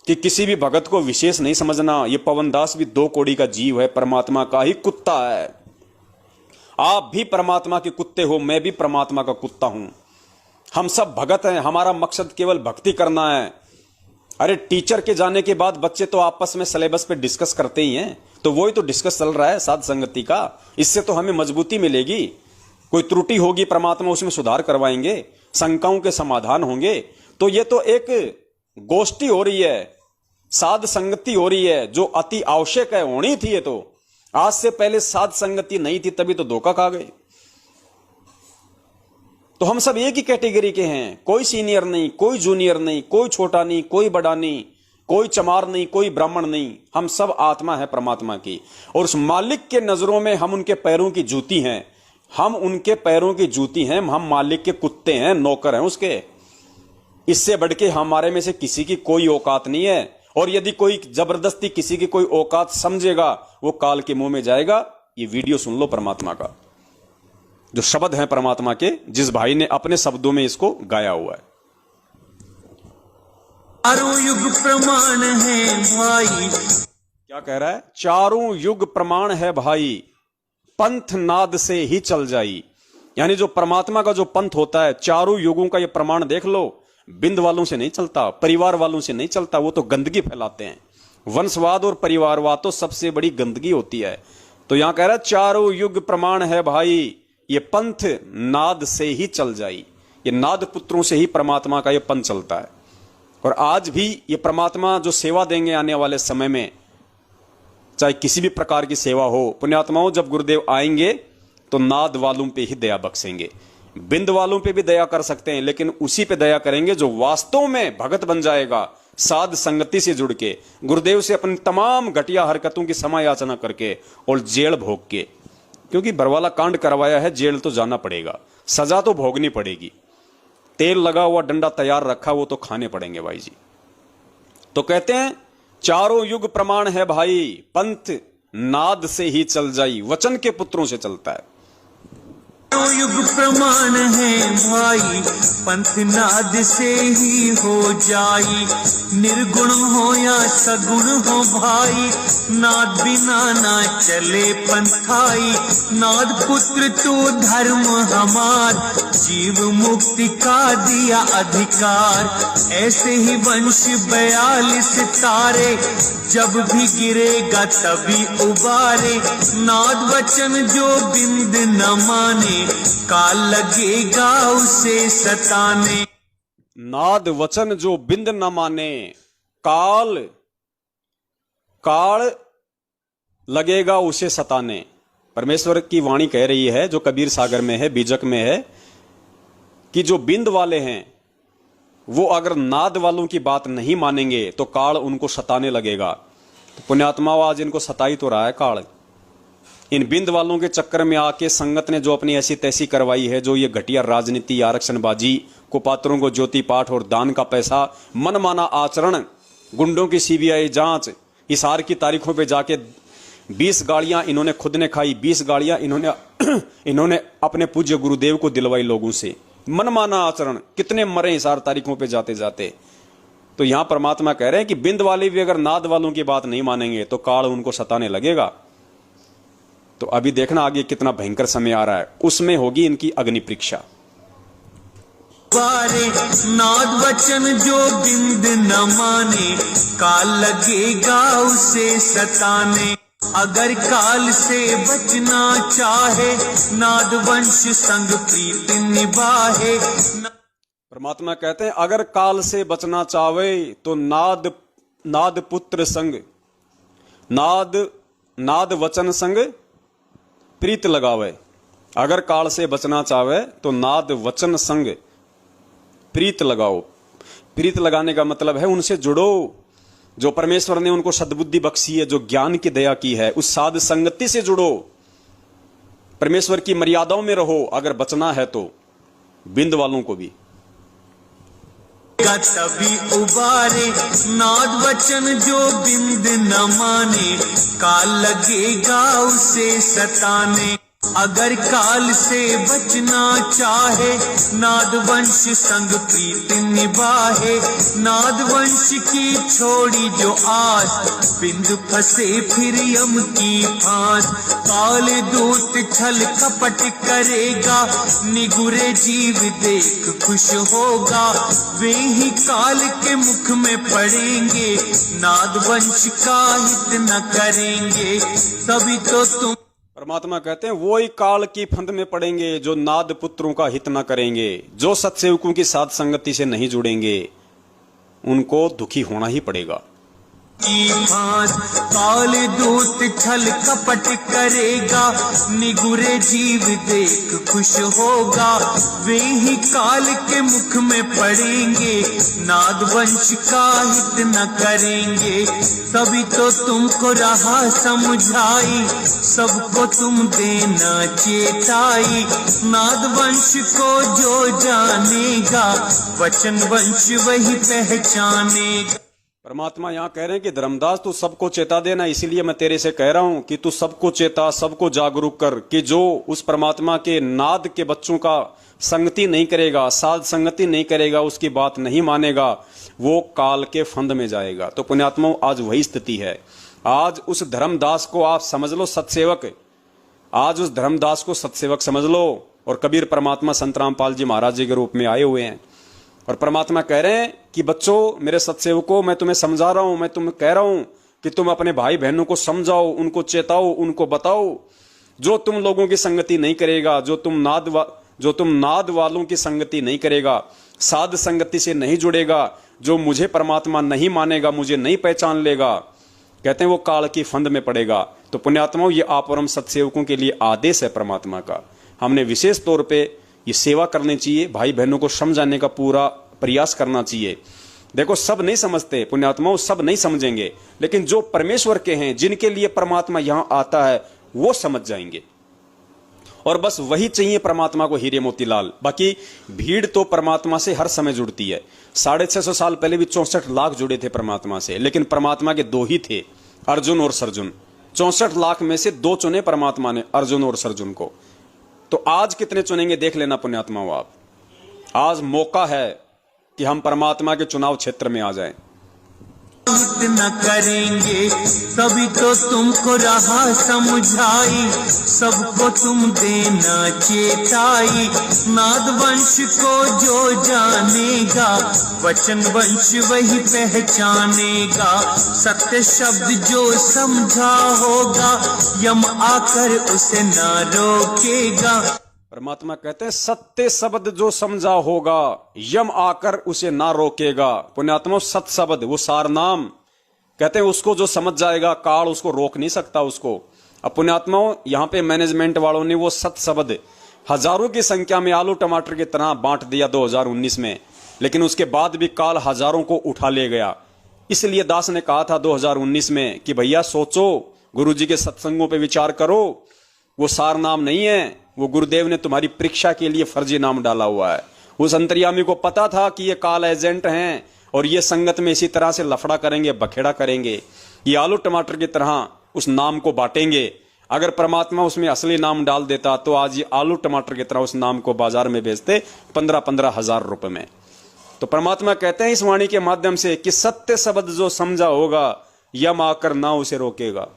कि किसी भी भगत को विशेष नहीं समझना। ये पवनदास भी दो कोड़ी का जीव है, परमात्मा का ही कुत्ता है। आप भी परमात्मा के कुत्ते हो, मैं भी परमात्मा का कुत्ता हूं। हम सब भगत हैं, हमारा मकसद केवल भक्ति करना है। अरे टीचर के जाने के बाद बच्चे तो आपस में सिलेबस पे डिस्कस करते ही हैं, तो वही तो डिस्कस चल रहा है साध संगति का। इससे तो हमें मजबूती मिलेगी। कोई त्रुटि होगी परमात्मा उसमें सुधार करवाएंगे, शंकाओं के समाधान होंगे। तो ये तो एक गोष्ठी हो रही है, साध संगति हो रही है, जो अति आवश्यक है, होनी थी। ये तो आज से पहले साध संगति नहीं थी, तभी तो धोखा खा गए। तो हम सब एक ही कैटेगरी के हैं, कोई सीनियर नहीं, कोई जूनियर नहीं, कोई छोटा नहीं, कोई बड़ा नहीं, कोई चमार नहीं, कोई ब्राह्मण नहीं। हम सब आत्मा है परमात्मा की, और उस मालिक के नजरों में हम उनके पैरों की जूती हैं। हम उनके पैरों की जूती हैं, हम मालिक के कुत्ते हैं, नौकर हैं उसके। इससे बढ़ के हमारे में से किसी की कोई औकात नहीं है। और यदि कोई जबरदस्ती किसी की कोई औकात समझेगा, वो काल के मुंह में जाएगा। ये वीडियो सुन लो परमात्मा का, जो शब्द हैं परमात्मा के, जिस भाई ने अपने शब्दों में इसको गाया हुआ है।
चारों युग प्रमाण है भाई।
क्या कह रहा है? चारों युग प्रमाण है भाई, पंथ नाद से ही चल जाई। यानी जो परमात्मा का जो पंथ होता है, चारों युगों का ये प्रमाण देख लो। बिंद वालों से नहीं चलता, परिवार वालों से नहीं चलता, वो तो गंदगी फैलाते हैं। वंशवाद और परिवारवाद तो सबसे बड़ी गंदगी होती है। तो यहां कह रहा है चारों युग प्रमाण है भाई, ये पंथ नाद से ही चल जाई। ये नाद पुत्रों से ही परमात्मा का ये पंथ चलता है। और आज भी ये परमात्मा जो सेवा देंगे आने वाले समय में, चाहे किसी भी प्रकार की सेवा हो, पुण्यात्माओं, जब गुरुदेव आएंगे तो नाद वालों पे ही दया बख्शेंगे। बिंद वालों पे भी दया कर सकते हैं, लेकिन उसी पे दया करेंगे जो वास्तव में भगत बन जाएगा, साध संगति से जुड़ के, गुरुदेव से अपनी तमाम घटिया हरकतों की क्षमा याचना करके और जेल भोग के। क्योंकि बरवाला कांड करवाया है, जेल तो जाना पड़ेगा, सजा तो भोगनी पड़ेगी। तेल लगा हुआ डंडा तैयार रखा, वो तो खाने पड़ेंगे भाई जी। तो कहते हैं चारों युग प्रमाण है भाई, पंथ नाद से ही चल जाई, वचन के पुत्रों से चलता है।
चारों युग प्रमाण है भाई, पंथ नाद से ही हो जाई। निर्गुण हो या सगुण हो भाई, नाद बिना ना चले पंथाई। नाद पुत्र तो धर्म हमार, जीव मुक्ति का दिया अधिकार। ऐसे ही वंश 42 तारे, जब भी गिरेगा तभी उबारे। नाद वचन जो बिंद न माने, काल लगेगा उसे सताने।
नाद वचन जो बिंद न माने, काल लगेगा उसे सताने। परमेश्वर की वाणी कह रही है, जो कबीर सागर में है, बीजक में है, कि जो बिंद वाले हैं वो अगर नाद वालों की बात नहीं मानेंगे तो काल उनको सताने लगेगा। तो पुण्यात्मा आज इनको सताई तो रहा है काल। इन बिंद वालों के चक्कर में आके संगत ने जो अपनी ऐसी तैसी करवाई है, जो ये घटिया राजनीति, आरक्षणबाजी, कुपात्रों को ज्योति पाठ और दान का पैसा, मनमाना आचरण, गुंडों की सीबीआई जांच, इशार की तारीखों पे जाके 20 गाड़ियां इन्होंने खुद ने खाई, 20 गाड़ियां इन्होंने अपने पूज्य गुरुदेव को दिलवाई लोगों से। मनमाना आचरण, कितने मरे इशार तारीखों पे जाते जाते। तो यहां परमात्मा कह रहे हैं कि बिंद वाले भी अगर नाद वालों की बात नहीं मानेंगे तो काल उनको सताने लगेगा। तो अभी देखना आगे कितना भयंकर समय आ रहा है, उसमें होगी इनकी अग्नि परीक्षा।
नाद वचन जो बिंद न माने, काल लगेगा उसे सताने। अगर काल से बचना चाहे, नाद वंश संग प्रीति निभाए।
परमात्मा कहते हैं अगर काल से बचना चाहे तो नाद पुत्र संग, नाद वचन संग प्रीत लगावे। अगर काल से बचना चाहे तो नाद वचन संग प्रीत लगाओ। प्रीत लगाने का मतलब है उनसे जुड़ो, जो परमेश्वर ने उनको सद्बुद्धि बख्शी है, जो ज्ञान की दया की है, उस साध संगति से जुड़ो, परमेश्वर की मर्यादाओं में रहो अगर बचना है तो। बिंद वालों को भी
तभी उबारे, नाद वचन जो बिंद न माने, काल लगेगा उसे सताने। अगर काल से बचना चाहे, नाद वंश संग प्रीति निभाए। नाद वंश की छोड़ी जो आस, बिंद फंसे फिर यम की फांस। काल दूत छल कपट करेगा, निगुरे जीव देख खुश होगा। वे ही काल के मुख में पड़ेंगे, नाद वंश का हित न करेंगे। तभी तो तुम,
परमात्मा कहते हैं वो ही काल की फंद में पड़ेंगे जो नाद पुत्रों का हित न करेंगे, जो सत्सेवकों की साथ संगति से नहीं जुड़ेंगे, उनको दुखी होना ही पड़ेगा।
काल दूत छल कपट करेगा, निगुरे जीव देख खुश होगा। वे ही काल के मुख में पड़ेंगे, नाद वंश का हित न करेंगे। तभी तो तुमको रहा समझाई, सबको तुम देना चेताई। नाद वंश को जो जानेगा, वचन वंश वही पहचानेगा।
परमात्मा यहाँ कह रहे हैं कि धर्मदास तू सबको चेता देना, इसीलिए मैं तेरे से कह रहा हूं कि तू सबको चेता, सबको जागरूक कर कि जो उस परमात्मा के नाद के बच्चों का संगति नहीं करेगा, साध संगति नहीं करेगा, उसकी बात नहीं मानेगा, वो काल के फंद में जाएगा। तो पुण्यात्माओं आज वही स्थिति है। आज उस धर्मदास को आप समझ लो सत्सेवक, आज उस धर्मदास को सत्सेवक समझ लो। और कबीर परमात्मा संत रामपाल जी महाराज जी के रूप में आए हुए हैं और परमात्मा कह रहे हैं कि बच्चों, मेरे सत्सेवकों, मैं तुम्हें समझा रहा हूं, मैं तुम्हें कह रहा हूं कि तुम अपने भाई बहनों को समझाओ, उनको चेताओ, उनको बताओ। जो तुम लोगों की संगति नहीं करेगा, जो तुम नाद वालों की संगति नहीं करेगा, साध संगति से नहीं जुड़ेगा, जो मुझे परमात्मा नहीं मानेगा, मुझे नहीं पहचान लेगा, कहते हैं वो काल की फंद में पड़ेगा। तो पुण्यात्माओं, ये आप और हम सत्सेवकों के लिए आदेश है परमात्मा का। हमने विशेष तौर पे ये सेवा करनी चाहिए, भाई बहनों को समझाने का पूरा प्रयास करना चाहिए। देखो, सब नहीं समझते पुण्यात्माओं, सब नहीं समझेंगे, लेकिन जो परमेश्वर के हैं, जिनके लिए परमात्मा यहां आता है, वो समझ जाएंगे। और बस वही चाहिए परमात्मा को, हीरे मोतीलाल। बाकी भीड़ तो परमात्मा से हर समय जुड़ती है। 650 साल पहले भी 64 लाख जुड़े थे परमात्मा से, लेकिन परमात्मा के दो ही थे, अर्जुन और सर्जुन। 64 लाख में से 2 चुने परमात्मा ने, अर्जुन और सर्जुन को। तो आज कितने चुनेंगे देख लेना पुण्यात्माओं आप। आज मौका है कि हम परमात्मा के चुनाव क्षेत्र में आ जाएं।
न करेंगे, तभी तो तुमको रहा समझाई, सबको तुम देना चेताई। नाद वंश को जो जानेगा, वचन वंश वही पहचानेगा। सत्य शब्द जो समझा होगा, यम आकर उसे ना रोकेगा।
परमात्मा कहते हैं सत्य शब्द जो समझा होगा, यम आकर उसे ना रोकेगा। पुण्यात्मा, सत्य शब्द, वो सार नाम, कहते हैं उसको जो समझ जाएगा, काल उसको रोक नहीं सकता उसको। अब पुण्यात्माओं, यहाँ पे मैनेजमेंट वालों ने वो सत्य शब्द हजारों की संख्या में आलू टमाटर की तरह बांट दिया 2019 में, लेकिन उसके बाद भी काल हजारों को उठा ले गया। इसलिए दास ने कहा था 2019 में कि भैया सोचो, गुरु जी के सत्संगों पे विचार करो, वो सार नाम नहीं है, वो गुरुदेव ने तुम्हारी परीक्षा के लिए फर्जी नाम डाला हुआ है। उस अंतर्यामी को पता था कि ये काल एजेंट हैं और ये संगत में इसी तरह से लफड़ा करेंगे, बखेड़ा करेंगे, ये आलू टमाटर की तरह उस नाम को बांटेंगे। अगर परमात्मा उसमें असली नाम डाल देता तो आज ये आलू टमाटर की तरह उस नाम को बाजार में बेचते 15-15 हजार रुपए में। तो परमात्मा कहते हैं इस वाणी के माध्यम से कि सत्य शब्द जो समझा होगा यम आकर ना उसे रोकेगा।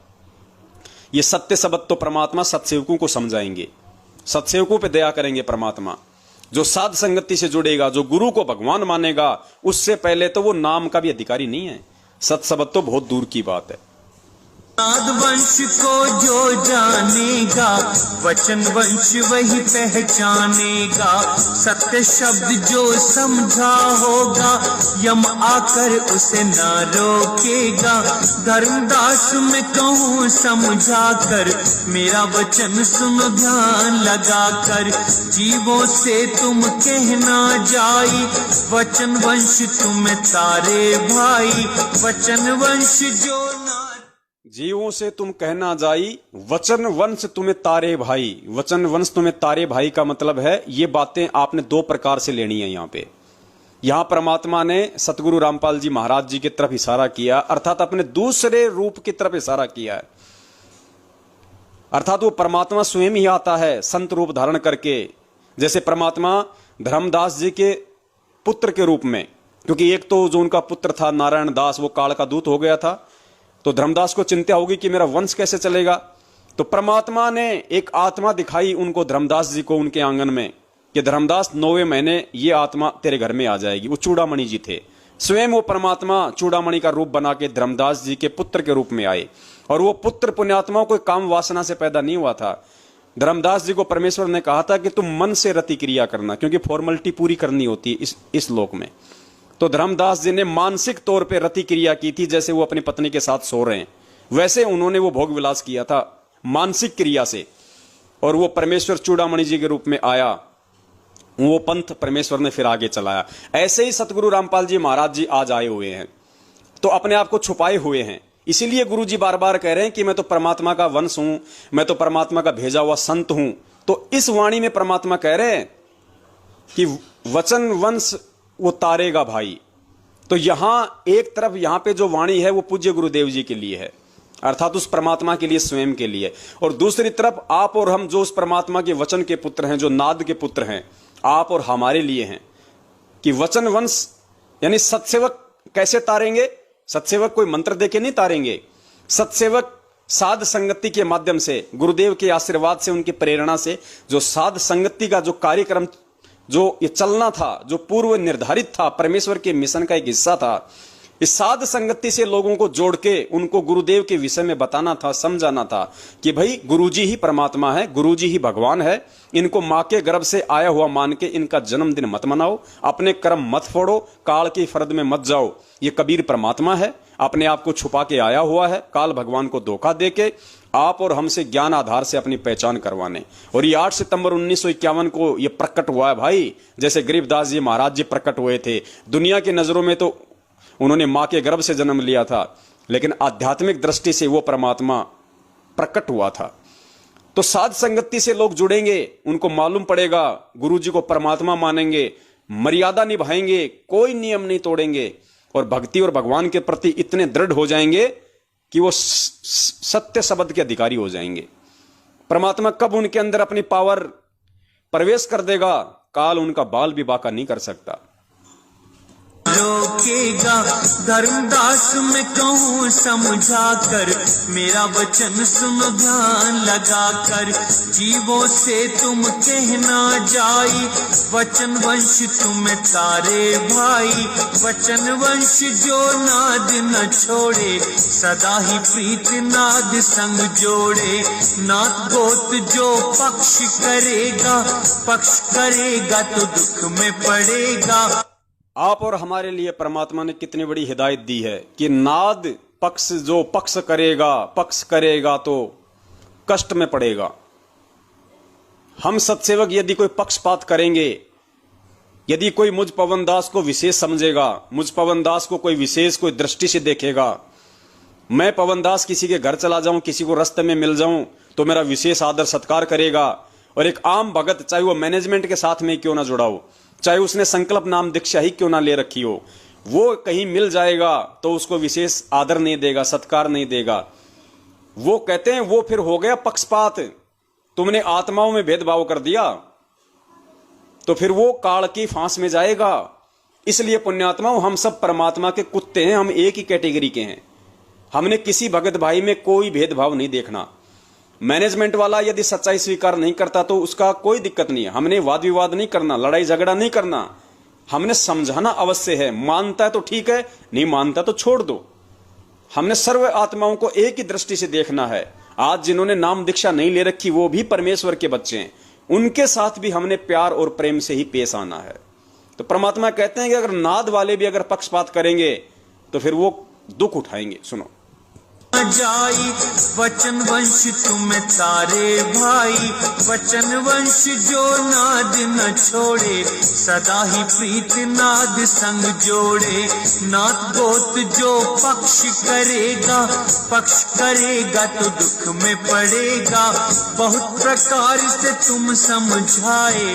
ये सत्य शब्द तो परमात्मा सत्सेवकों को समझाएंगे, सत्सेवकों पे दया करेंगे परमात्मा। जो साध संगति से जुड़ेगा, जो गुरु को भगवान मानेगा, उससे पहले तो वो नाम का भी अधिकारी नहीं है। सत्य शब्द तो बहुत दूर की बात है।
नाद वंश को जो जानेगा, वचन वंश वही पहचानेगा। सत्य शब्द जो समझा होगा, यम आकर उसे ना रोकेगा। धर्मदास में कहूँ समझा कर, मेरा वचन सुनो ध्यान लगा कर। जीवों से तुम कहना जाई, वचन वंश तुम्हें तारे भाई। वचन वंश जो
जीवों से तुम कहना जाई, वचन वंश तुम्हें तारे भाई। वचन वंश तुम्हें तारे भाई का मतलब है, ये बातें आपने दो प्रकार से लेनी है। यहां परमात्मा ने सतगुरु रामपाल जी महाराज जी की तरफ इशारा किया, अर्थात अपने दूसरे रूप की तरफ इशारा किया है। अर्थात वो परमात्मा स्वयं ही आता है संत रूप धारण करके। जैसे परमात्मा धर्मदास जी के पुत्र के रूप में, क्योंकि एक तो जो उनका पुत्र था नारायण दास, वो काल का दूत हो गया था, तो धर्मदास को चिंता होगी कि मेरा वंश कैसे चलेगा। तो परमात्मा ने एक आत्मा दिखाई उनको, धर्मदास जी को, उनके आंगन में, कि धर्मदास 9वें महीने ये आत्मा तेरे घर में आ जाएगी। वो चूड़ामणि जी थे, स्वयं वो परमात्मा चूड़ामणि का रूप बना के धर्मदास जी के पुत्र के रूप में आए। और वो पुत्र पुण्यात्मा कोई काम वासना से पैदा नहीं हुआ था। धर्मदास जी को परमेश्वर ने कहा था कि तुम मन से रति क्रिया करना, क्योंकि फॉर्मेलिटी पूरी करनी होती है इस लोक में। तो धर्मदास जी ने मानसिक तौर पे रति क्रिया की थी, जैसे वो अपनी पत्नी के साथ सो रहे हैं, वैसे उन्होंने वो भोग विलास किया था मानसिक क्रिया से। और वो परमेश्वर चूड़ामणि जी के रूप में आया, वो पंथ परमेश्वर ने फिर आगे चलाया। ऐसे ही सतगुरु रामपाल जी महाराज जी आज आए हुए हैं, तो अपने आप को छुपाए हुए हैं। इसीलिए गुरु जी बार बार कह रहे हैं कि मैं तो परमात्मा का वंश हूं, मैं तो परमात्मा का भेजा हुआ संत हूं। तो इस वाणी में परमात्मा कह रहे हैं कि वचन वंश वो तारेगा भाई। तो यहां एक तरफ यहां पे जो वाणी है वो पूज्य गुरुदेव जी के लिए है, अर्थात उस परमात्मा के लिए, स्वयं के लिए। और दूसरी तरफ आप और हम जो उस परमात्मा के वचन के पुत्र हैं, जो नाद के पुत्र हैं, आप और हमारे लिए हैं कि वचन वंश यानी सत्सेवक कैसे तारेंगे। सत्सेवक कोई मंत्र देके नहीं तारेंगे। सत्सेवक साध संगति के माध्यम से, गुरुदेव के आशीर्वाद से, उनकी प्रेरणा से, जो साध संगति का जो कार्यक्रम जो ये चलना था, जो पूर्व निर्धारित था, परमेश्वर के मिशन का एक हिस्सा था, इस साध संगति से लोगों को जोड़ के उनको गुरुदेव के विषय में बताना था, समझाना था कि भाई गुरुजी ही परमात्मा है, गुरुजी ही भगवान है। इनको मां के गर्भ से आया हुआ मान के इनका जन्मदिन मत मनाओ, अपने कर्म मत फोड़ो, काल की फर्द में मत जाओ। ये कबीर परमात्मा है, अपने आप को छुपा के आया हुआ है, काल भगवान को धोखा देके आप और हमसे ज्ञान आधार से अपनी पहचान करवाने। और ये 8 सितंबर 1951 को ये प्रकट हुआ है भाई, जैसे गरीबदास जी महाराज जी प्रकट हुए थे। दुनिया की नजरों में तो उन्होंने मां के गर्भ से जन्म लिया था, लेकिन आध्यात्मिक दृष्टि से वो परमात्मा प्रकट हुआ था। तो साध संगति से लोग जुड़ेंगे, उनको मालूम पड़ेगा, गुरु जी को परमात्मा मानेंगे, मर्यादा निभाएंगे, कोई नियम नहीं तोड़ेंगे, और भक्ति और भगवान के प्रति इतने दृढ़ हो जाएंगे कि वो सत्य शब्द के अधिकारी हो जाएंगे। परमात्मा कब उनके अंदर अपनी पावर प्रवेश कर देगा, काल उनका बाल भी बाका नहीं कर सकता।
रोकेगा धर्मदास में कहूँ समझा कर, मेरा वचन सुनो ध्यान लगा कर। जीवों से तुम कहना जाई, वचन वंश तुम्हें तारे भाई। वचन वंश जो नाद न छोड़े, सदा ही प्रीत नाद संग जोड़े। नाथ गोत जो पक्ष करेगा तो दुख में पड़ेगा।
आप और हमारे लिए परमात्मा ने कितनी बड़ी हिदायत दी है कि नाद पक्ष जो पक्ष करेगा तो कष्ट में पड़ेगा। हम सत्सेवक यदि कोई पक्षपात करेंगे, यदि कोई मुझ पवन दास को विशेष समझेगा, मुझ पवन दास को कोई विशेष कोई दृष्टि से देखेगा, मैं पवन दास किसी के घर चला जाऊं, किसी को रास्ते में मिल जाऊं, तो मेरा विशेष आदर सत्कार करेगा। और एक आम भगत, चाहे वो मैनेजमेंट के साथ में क्यों ना जुड़ा हो, चाहे उसने संकल्प नाम दीक्षा ही क्यों ना ले रखी हो, वो कहीं मिल जाएगा तो उसको विशेष आदर नहीं देगा, सत्कार नहीं देगा। वो कहते हैं वो फिर हो गया पक्षपात। तुमने आत्माओं में भेदभाव कर दिया तो फिर वो काल की फांस में जाएगा। इसलिए पुण्यात्माओं, हम सब परमात्मा के कुत्ते हैं, हम एक ही कैटेगरी के हैं। हमने किसी भगत भाई में कोई भेदभाव नहीं देखना। मैनेजमेंट वाला यदि सच्चाई स्वीकार नहीं करता तो उसका कोई दिक्कत नहीं है। हमने वाद विवाद नहीं करना, लड़ाई झगड़ा नहीं करना, हमने समझाना अवश्य है। मानता है तो ठीक है, नहीं मानता तो छोड़ दो। हमने सर्व आत्माओं को एक ही दृष्टि से देखना है। आज जिन्होंने नाम दीक्षा नहीं ले रखी वो भी परमेश्वर के बच्चे हैं, उनके साथ भी हमने प्यार और प्रेम से ही पेश आना है। तो परमात्मा कहते हैं कि अगर नाद वाले भी अगर पक्षपात करेंगे तो फिर वो दुख उठाएंगे। सुनो,
जाई वचन वंश तुम तारे भाई, वचन वंश जो नाद न छोड़े, सदा ही प्रीत नाद संग जोड़े। नाथ गोत जो पक्ष करेगा तो दुख में पड़ेगा। बहुत प्रकार से तुम समझाए,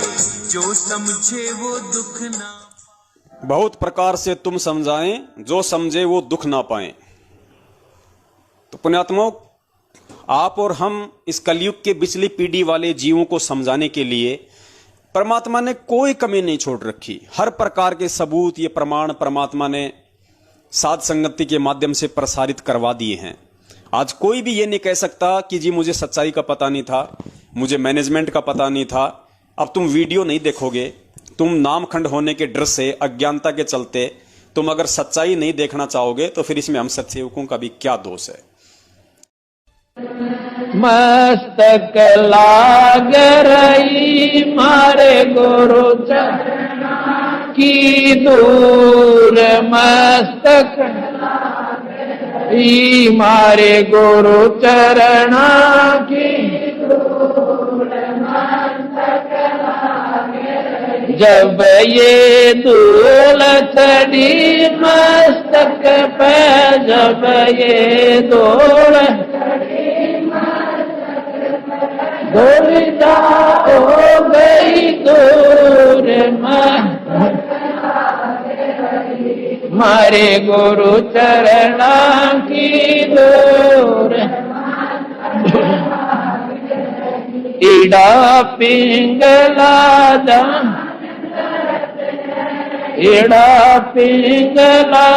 जो समझे वो दुख ना।
बहुत प्रकार से तुम समझाएं, जो समझे वो दुख ना पाए। तो पुण्यात्माओं, आप और हम इस कलयुग के बिचली पीढ़ी वाले जीवों को समझाने के लिए परमात्मा ने कोई कमी नहीं छोड़ रखी। हर प्रकार के सबूत, ये प्रमाण परमात्मा ने साध संगति के माध्यम से प्रसारित करवा दिए हैं। आज कोई भी ये नहीं कह सकता कि जी मुझे सच्चाई का पता नहीं था, मुझे मैनेजमेंट का पता नहीं था। अब तुम वीडियो नहीं देखोगे, तुम नामखंड होने के डर से, अज्ञानता के चलते तुम अगर सच्चाई नहीं देखना चाहोगे तो फिर इसमें हम सत्सेवकों का भी क्या दोष है।
मस्तक लाग रही मारे गुरु चरण की दूर, मस्तक ही मारे गुरु चरण की दूर, मस्तक जब ये धूल चढ़ी मस्तक पे, जब ये धूल धूलिता हो गई दूर, मारे गुरु चरण की दूर। इड़ा पिंगला इड़ा पिंगला